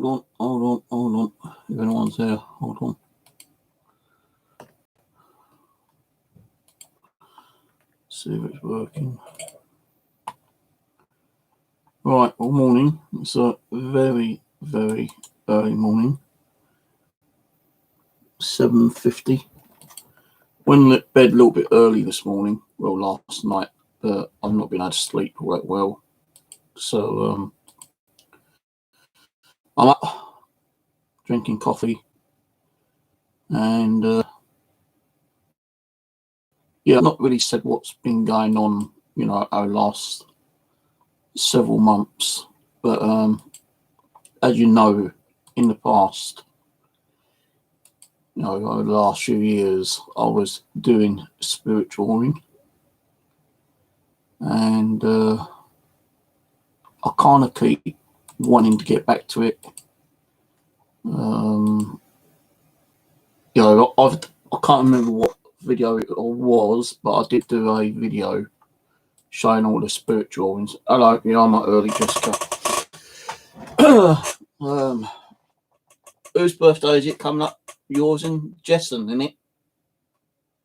hold on. If anyone's there, hold on. See if it's working. Right, all morning. It's a very, very early morning. 7:50. Went to bed a little bit early this morning. Well, last night, but I've not been able to sleep all that well. So I'm up drinking coffee, and I've not really said what's been going on, our last several months. But as you know, in the past, over the last few years, I was doing spirit drawing, and I kind of keep wanting to get back to it. I can't remember what video it was, but I did do a video showing all the spirit drawings. Hello, I'm not early, Jessica. Whose birthday is it coming up? Yours and Jessen, isn't it?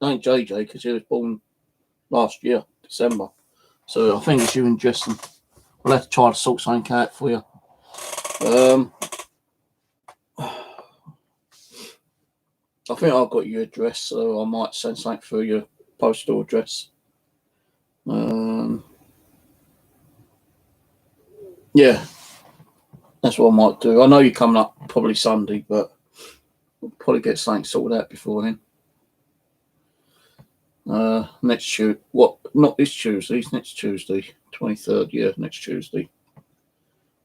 Ain't JJ, because he was born last year, December. So I think it's you and Jessen. We'll have to try to sort something out for you. I think I've got your address, so I might send something through your postal address. Yeah, that's what I might do. I know you're coming up probably Sunday, but we'll probably get something sorted out before then. Next Tuesday. What? Not this Tuesday. It's next Tuesday, 23rd. Yeah, next Tuesday.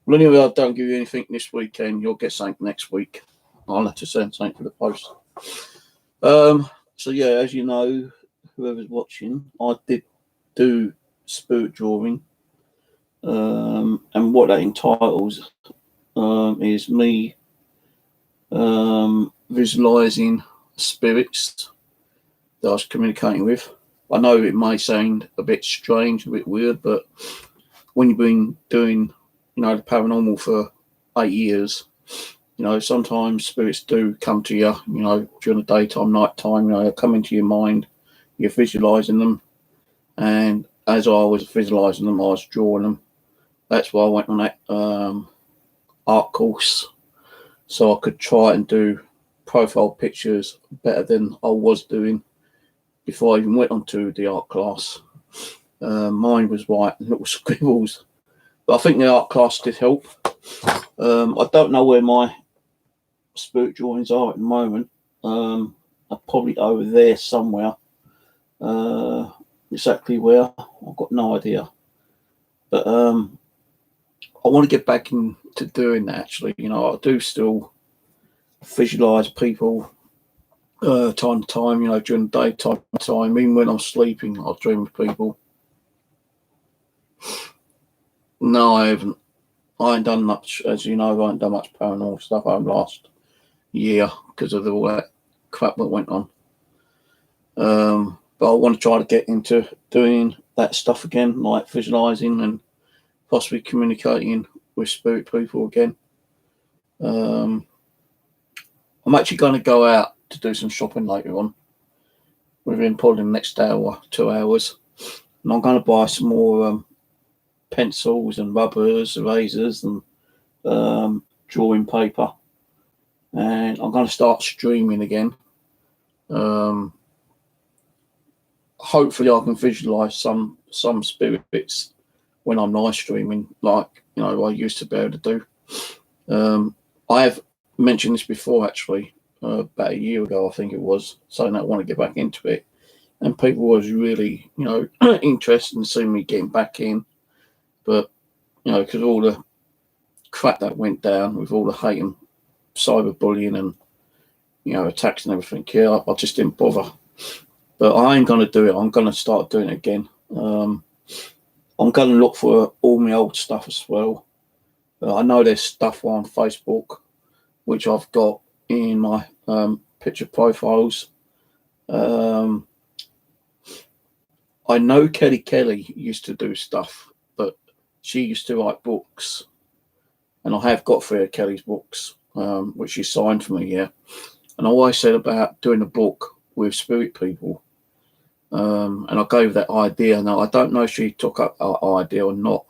Well, anyway, I don't give you anything this weekend. You'll get something next week. I'll have to send something for the post. So yeah, as you know, whoever's watching, I did do spirit drawing. And what that entitles is me visualizing spirits that I was communicating with. I know it may sound a bit strange, a bit weird, but when you've been doing, the paranormal for 8 years, sometimes spirits do come to you, during the daytime, nighttime, they come into your mind, you're visualizing them. And as I was visualizing them, I was drawing them. That's why I went on that art course, so I could try and do profile pictures better than I was doing before I even went onto the art class. Mine was like little scribbles, but I think the art class did help. I don't know where my spirit drawings are at the moment. They're probably over there somewhere. Exactly where, I've got no idea. But I want to get back into doing that, actually. I do still visualize people time to time, during the daytime time. Even when I'm sleeping, I dream of people. No, I haven't. I ain't done much, as you know, I ain't done much paranormal stuff over the last year because of all that crap that went on. But I want to try to get into doing that stuff again, like visualizing and possibly communicating with spirit people again. I'm actually going to go out to do some shopping later on, within probably the next hour, 2 hours. And I'm going to buy some more pencils and rubbers, erasers, and drawing paper. And I'm going to start streaming again. Hopefully I can visualize some spirits when I'm live streaming, like I used to be able to do. I have mentioned this before, actually, about a year ago, I think it was, saying I want to get back into it, and people was really interested in seeing me getting back in, but because all the crap that went down with all the hate and cyberbullying and attacks and everything, I just didn't bother. But I ain't going to do it. I'm going to start doing it again. I'm going to look for all my old stuff as well. I know there's stuff on Facebook, which I've got in my picture profiles. I know Kelly used to do stuff, but she used to write books. and I have got 3 of Kelly's books, which she signed for me. Yeah, and I always said about doing a book with spirit people, and I gave that idea. Now I don't know if she took up our idea or not,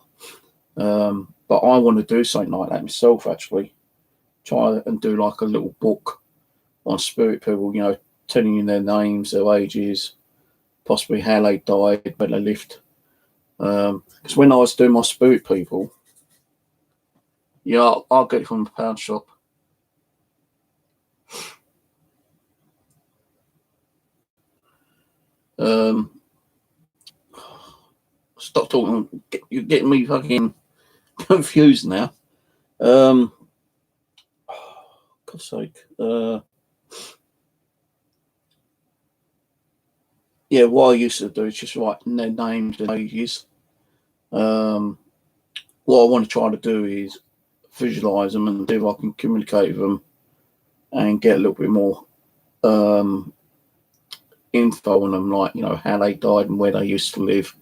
but I want to do something like that myself. Actually, try and do like a little book on spirit people. You know, telling you their names, their ages, possibly how they died, where they lived. Because when I was doing my spirit people, yeah, I'll get it from the pound shop. Stop talking. You're getting me fucking confused now. God's sake. Yeah, what I used to do is just write their names and ages. What I want to try to do is visualize them and see if I can communicate with them and get a little bit more info on them, like, you know, how they died and where they used to live,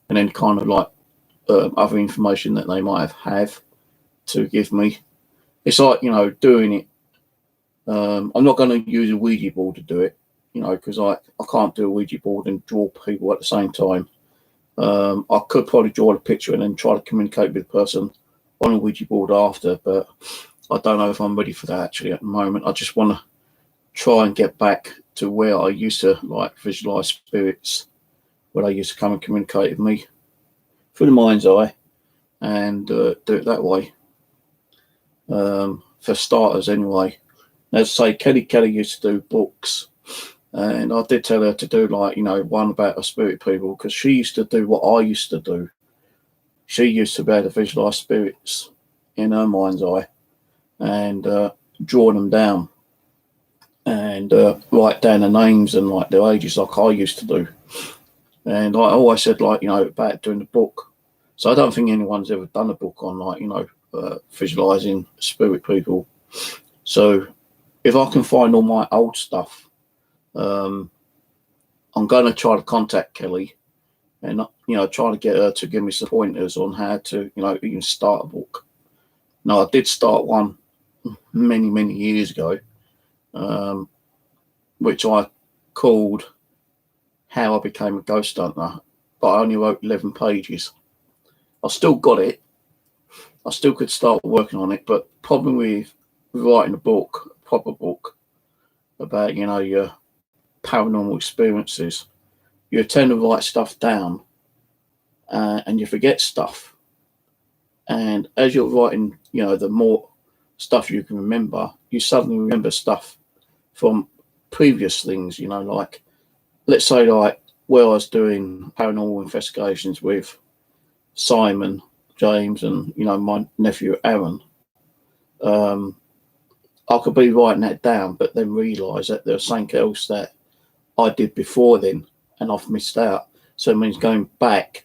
and then kind of like other information that they might have to give me. It's like, you know, doing it. I'm not going to use a Ouija board to do it, you know, because I can't do a Ouija board and draw people at the same time. I could probably draw a picture and then try to communicate with the person on a Ouija board after, but I don't know if I'm ready for that actually at the moment. I just want to try and get back to where I used to like visualize spirits, where they used to come and communicate with me through the mind's eye, and do it that way. For starters, anyway. As I say, Kelly used to do books, and I did tell her to do, like, you know, one about the spirit people, because she used to do what I used to do. She used to be able to visualize spirits in her mind's eye and draw them down and write down the names and like their ages, like I used to do. And I always said, like, you know, about doing the book. So I don't think anyone's ever done a book on, like, you know, visualizing spirit people. So if I can find all my old stuff, I'm going to try to contact Kelly and, you know, try to get her to give me some pointers on how to, you know, even start a book. Now, I did start one many years ago, which I called How I Became a Ghost Hunter, but I only wrote 11 pages. I still got it. I still could start working on it, but the problem with writing a book, a proper book, about, you know, your paranormal experiences, you tend to write stuff down and you forget stuff. And as you're writing, you know, the more stuff you can remember, you suddenly remember stuff from previous things, you know, like, let's say, like, where I was doing paranormal investigations with Simon, James, and, you know, my nephew Aaron. I could be writing that down, but then realise that there's something else that I did before then and I've missed out. So it means going back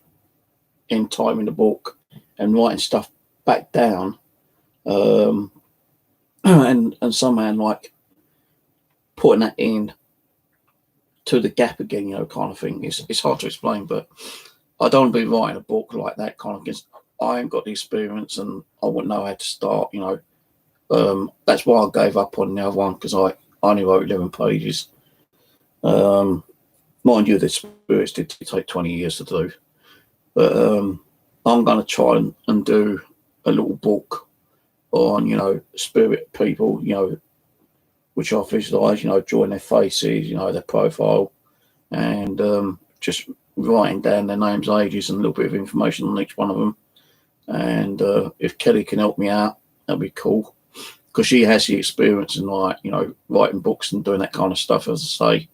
in time in the book and writing stuff back down, and somehow, like, putting that in to the gap again, you know, kind of thing. It's hard to explain, but I don't want to be writing a book like that kind of, because I ain't got the experience and I wouldn't know how to start, you know. That's why I gave up on the other one, because I only wrote 11 pages. Mind you, the spirits did take 20 years to do, but I'm going to try and do a little book on, you know, spirit people, you know, which I visualise, you know, drawing their faces, you know, their profile, and just writing down their names, ages, and a little bit of information on each one of them. And if Kelly can help me out, that'd be cool, because she has the experience in, like, you know, writing books and doing that kind of stuff, as I say.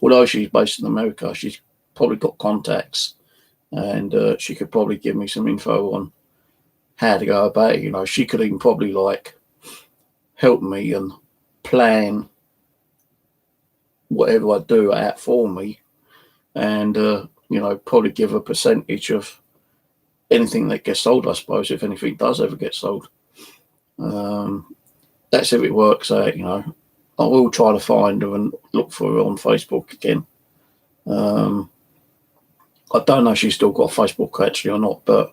Although she's based in America, she's probably got contacts, and she could probably give me some info on how to go about it. You know, she could even probably, like, help me and plan whatever I do out for me, and you know, probably give a percentage of anything that gets sold, I suppose, if anything does ever get sold. That's if it works out, you know. I will try to find her and look for her on Facebook again. I don't know if she's still got Facebook actually or not, but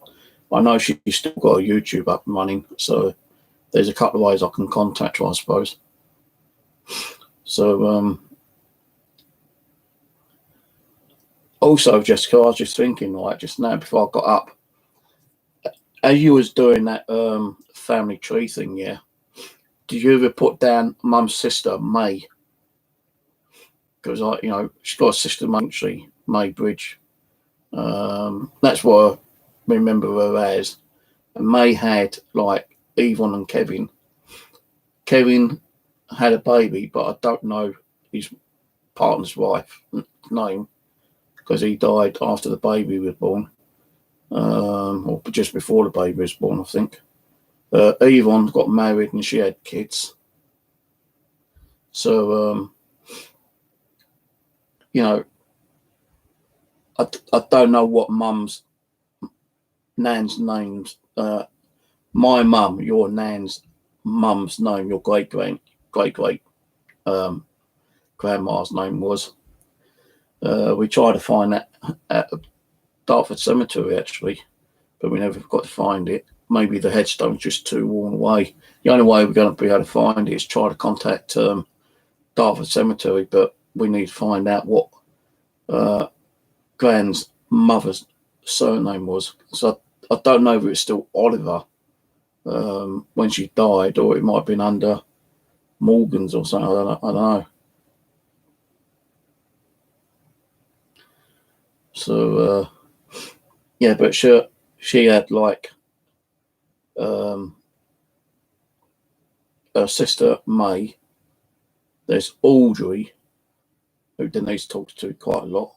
I know she's still got a YouTube up and running, so there's a couple of ways I can contact her, I suppose. So, also, Jessica, I was just thinking, like, just now before I got up, as you was doing that family tree thing, yeah, did you ever put down Mum's sister, May? Because, she's got a sister, May Bridge. That's what I remember her as. And May had, like, Yvonne and Kevin. Kevin had a baby, but I don't know his partner's wife name, because he died after the baby was born, or just before the baby was born, I think. Yvonne got married and she had kids. So, I don't know what Nan's names. My mum, your Nan's mum's name, your great grandma's name was. We tried to find that at Dartford Cemetery, actually, but we never got to find it. Maybe the headstone's just too worn away. The only way we're going to be able to find it is try to contact Dartford Cemetery, but we need to find out what Gran's mother's surname was. So I don't know if it's still Oliver when she died, or it might have been under Morgan's or something. I don't know. So yeah, but she had, like, her sister May. There's Audrey, who Denise talked to quite a lot.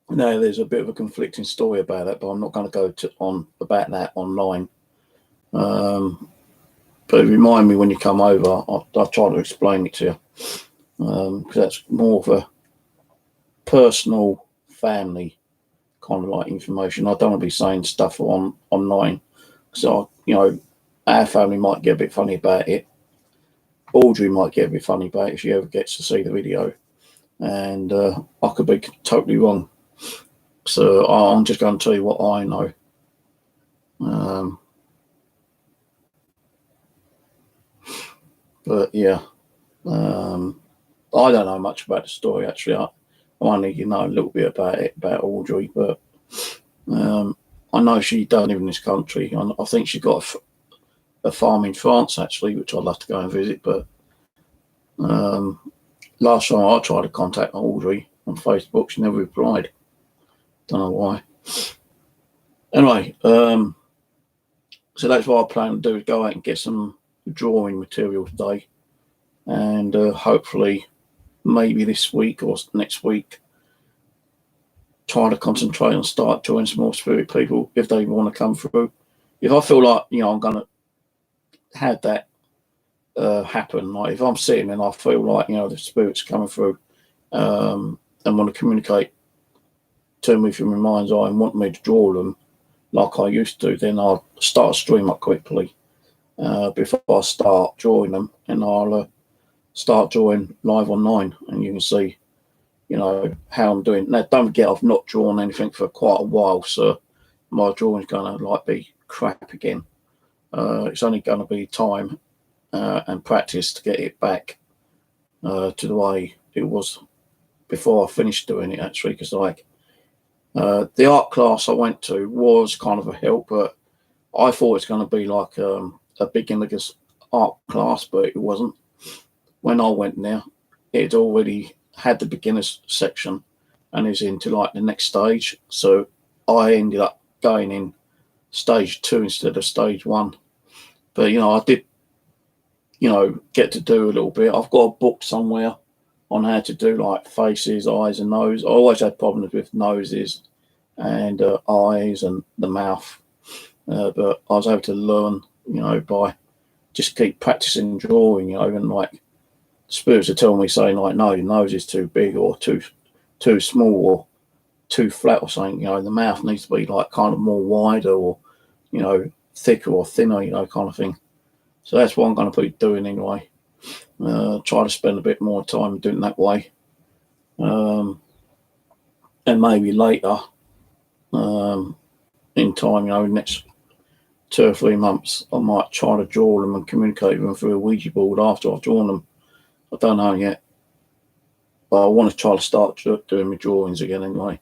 Now, there's a bit of a conflicting story about that, but I'm not going to go on about that online. But remind me when you come over. I'll try to explain it to you, because that's more of a personal family kind of like information. I don't want to be saying stuff online, so our family might get a bit funny about it. Audrey might get a bit funny about it if she ever gets to see the video, and I could be totally wrong. So I'm just going to tell you what I know. But yeah, I don't know much about the story, actually. I only know a little bit about it, about Audrey, but I know she doesn't live in this country. I think she got a farm in France, actually, which I'd love to go and visit. But last time I tried to contact Audrey on Facebook, she never replied. Don't know why. Anyway, so that's what I plan to do, is go out and get some drawing material today, and hopefully maybe this week or next week try to concentrate on start drawing some more spirit people if they want to come through. If I feel like I'm going to have that happen, like if I'm sitting and I feel like the spirit's coming through and want to communicate to me from my mind's eye and want me to draw them like I used to, then I'll start a stream up quickly before I start drawing them, and I'll start drawing live online, and you can see how I'm doing. Now, don't forget, I've not drawn anything for quite a while, so my drawing's going to be crap again. It's only going to be time and practice to get it back to the way it was before I finished doing it, actually, because the art class I went to was kind of a help, but I thought it's going to be like a beginner's art class, but it wasn't. When I went there, it already had the beginners section and is into the next stage. So I ended up going in stage 2 instead of stage 1. But I did get to do a little bit. I've got a book somewhere on how to do faces, eyes and nose. I always had problems with noses and eyes and the mouth, but I was able to learn by just keep practicing drawing, and spirits are telling me, saying no, your nose is too big or too small or too flat or something. The mouth needs to be kind of more wider or thicker or thinner, kind of thing. So that's what I'm going to be doing anyway. Try to spend a bit more time doing it that way, and maybe later in time, next 2 or 3 months, I might try to draw them and communicate with them through a Ouija board after I've drawn them. I don't know yet, but I want to try to start doing my drawings again anyway.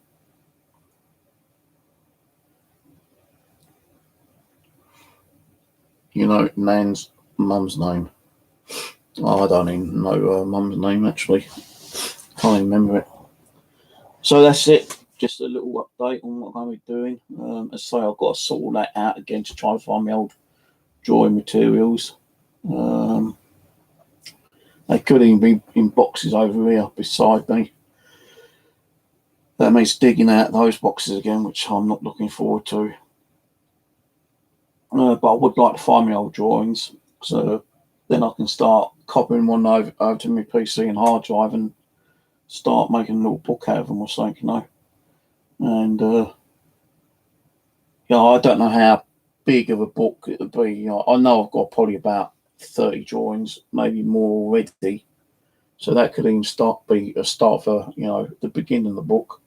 Nan's mum's name. Oh, I don't even know her mum's name, actually. Can't even remember it. So that's it. Just a little update on what I'm going to be doing. As I say, I've got to sort all that out again to try and find my old drawing materials. They could even be in boxes over here beside me. That means digging out those boxes again, which I'm not looking forward to. But I would like to find my old drawings, so then I can start copying one over to my PC and hard drive and start making a little book out of them or something, And I don't know how big of a book it would be. I know I've got probably about 30 drawings, maybe more already. So that could even be a start for, the beginning of the book.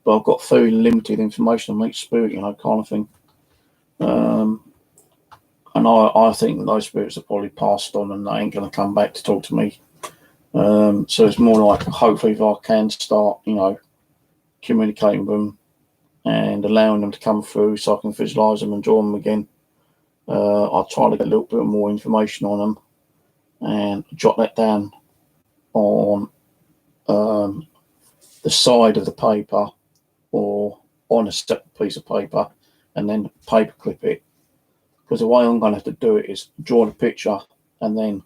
But I've got very limited information on each spirit, kind of thing. And I think those spirits are probably passed on and they ain't going to come back to talk to me. So it's more like, hopefully, if I can start, communicating with them and allowing them to come through so I can visualize them and draw them again. I'll try to get a little bit more information on them and jot that down on the side of the paper or on a separate piece of paper and then paper clip it. Because the way I'm going to have to do it is draw the picture and then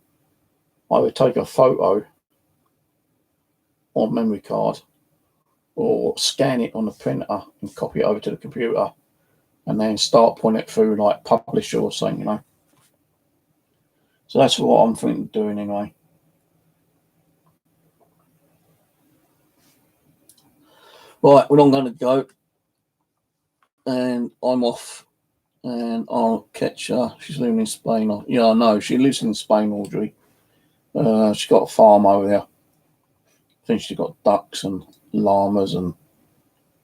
I would take a photo on memory card or scan it on the printer and copy it over to the computer and then start putting it through like Publisher or something, So that's what I'm thinking of doing anyway. Right, well, I'm going to go and I'm off and I'll catch her. She's living in Spain. Yeah, I know. She lives in Spain, Audrey. She's got a farm over there. I think she's got ducks and llamas and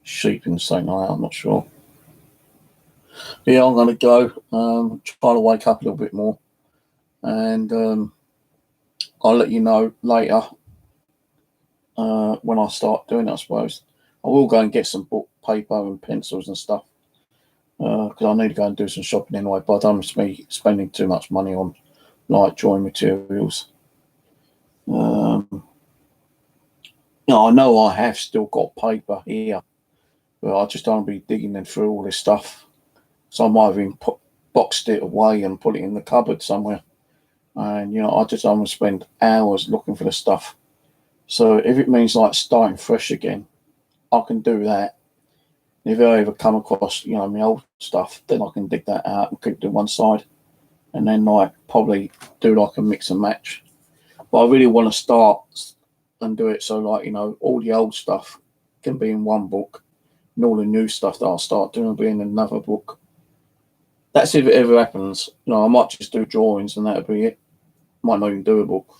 sheep and something like that. I'm not sure. Yeah, I'm going to go. Try to wake up a little bit more. And I'll let you know later when I start doing it, I suppose. I will go and get some book paper and pencils and stuff. Because I need to go and do some shopping anyway, but I don't want to be spending too much money on like drawing materials. I know I have still got paper here, but I just don't want to be digging them through all this stuff. So I might have even boxed it away and put it in the cupboard somewhere. And, I just don't want to spend hours looking for the stuff. So if it means like starting fresh again, I can do that. If I ever come across, my old stuff, then I can dig that out and keep it to one side. And then probably do like a mix and match. But I really want to start and do it so all the old stuff can be in one book and all the new stuff that I'll start doing will be in another book. That's if it ever happens. I might just do drawings and that'll be it. Might not even do a book.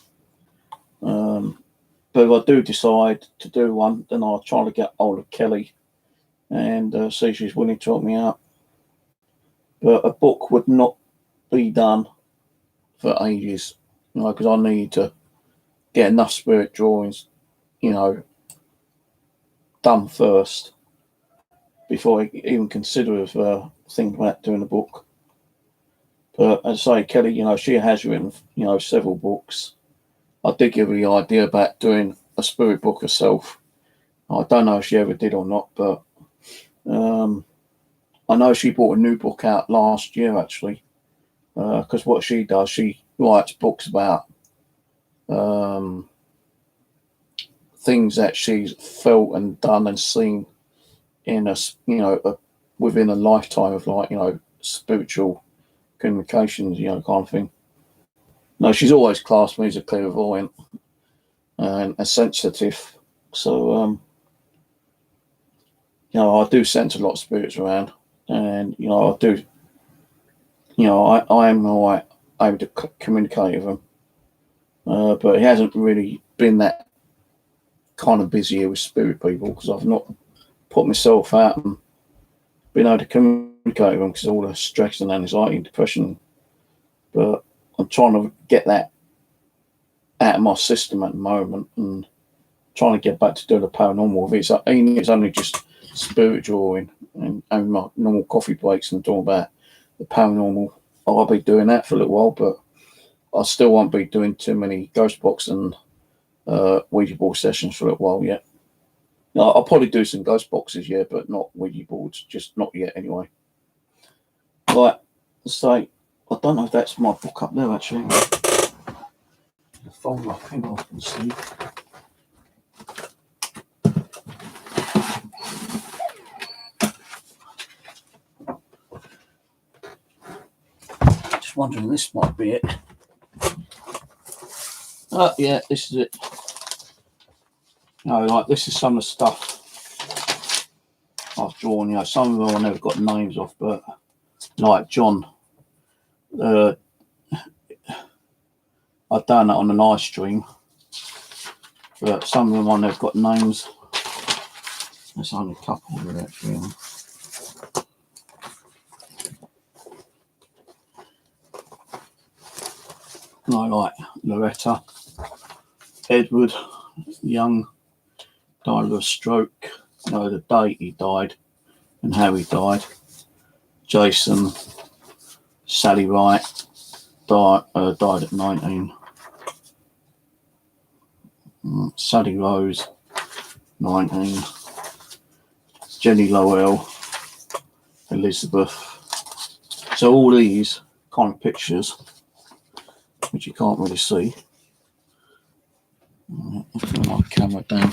But if I do decide to do one, then I'll try to get hold of Kelly and see if she's willing to help me out. But a book would not be done for ages, because I need to get enough spirit drawings, done first before I even consider of thinking about doing a book. But as I say, Kelly, she has written, several books. I did give her the idea about doing a spirit book herself. I don't know if she ever did or not, but I know she bought a new book out last year, actually, because what she does, she writes books about things that she's felt and done and seen in within a lifetime of spiritual communications, kind of thing. No, she's always classed me as a clairvoyant and a sensitive. So, I do sense a lot of spirits around, and I do. I am able to communicate with them, but it hasn't really been that kind of busy here with spirit people because I've not put myself out and been able to communicate with them because of all the stress and anxiety and depression. But I'm trying to get that out of my system at the moment and trying to get back to do the paranormal. It's only just spiritual and having my normal coffee breaks and talking about the paranormal. I'll be doing that for a little while, but I still won't be doing too many ghost box and Ouija board sessions for a little while yet. I'll probably do some ghost boxes, yeah, but not Ouija boards, just not yet anyway. Right, so I don't know if that's my book up there actually. The folder, hang on, let's see. Just wondering, this might be it. Oh, yeah, this is it. No, like this is some of the stuff I've drawn. You know, some of them I never got names of, but like John, I've done that on an ice stream, but some of them I never got names. There's only a couple of it actually. No, like Loretta, Edward Young died of a stroke. No, the date he died and how he died. Jason, Sally Wright died at 19. Sally Rose, 19. Jenny Lowell, Elizabeth. So all these kind of pictures, which you can't really see. I'll put my camera down.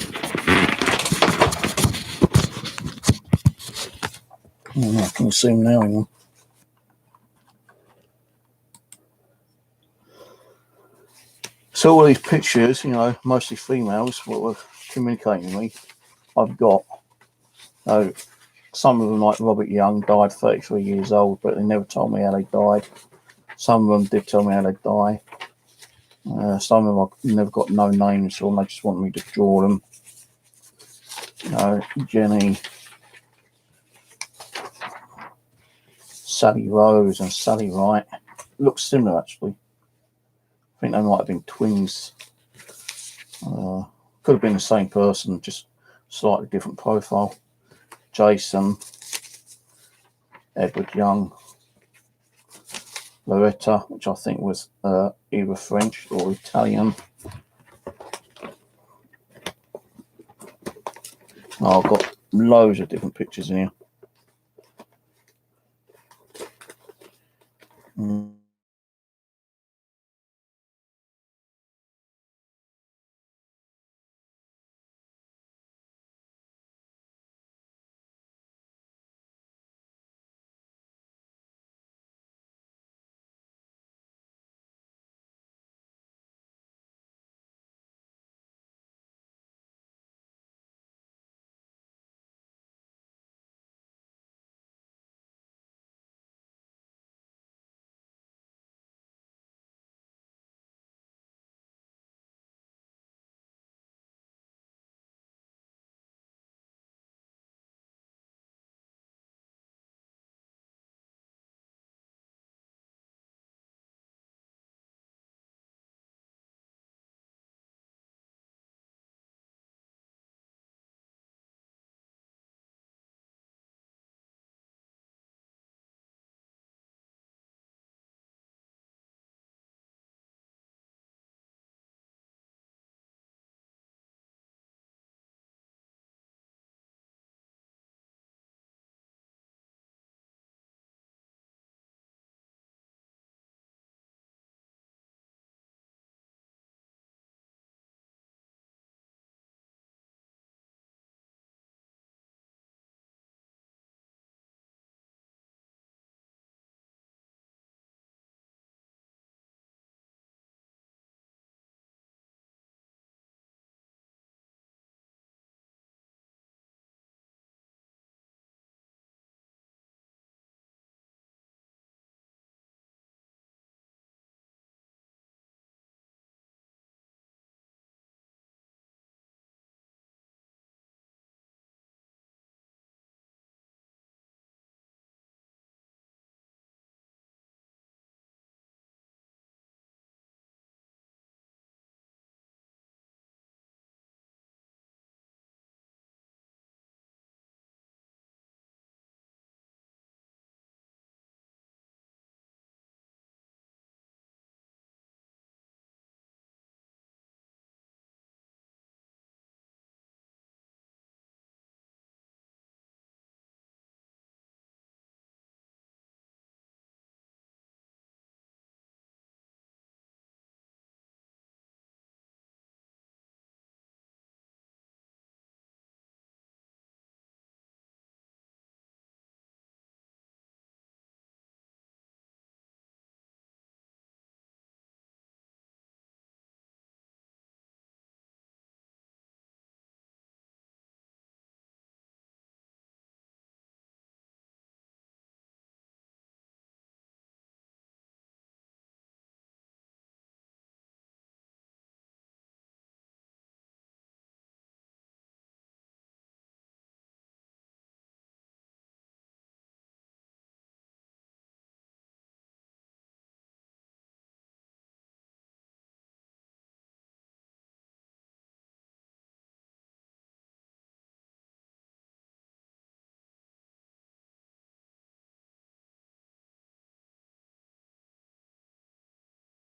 I can see them now. Hang on. So all these pictures, you know, mostly females, what were communicating with me, I've got. Some of them, like Robert Young, died 33 years old, but they never told me how they died. Some of them did tell me how they died. Some of them I never got no names for them. They just wanted me to draw them. Jenny, Sally Rose and Sally Wright. Look similar actually. I think they might have been twins. Could have been the same person, just slightly different profile. Jason, Edward Young, Loretta, which I think was either French or Italian. I've got loads of different pictures in here.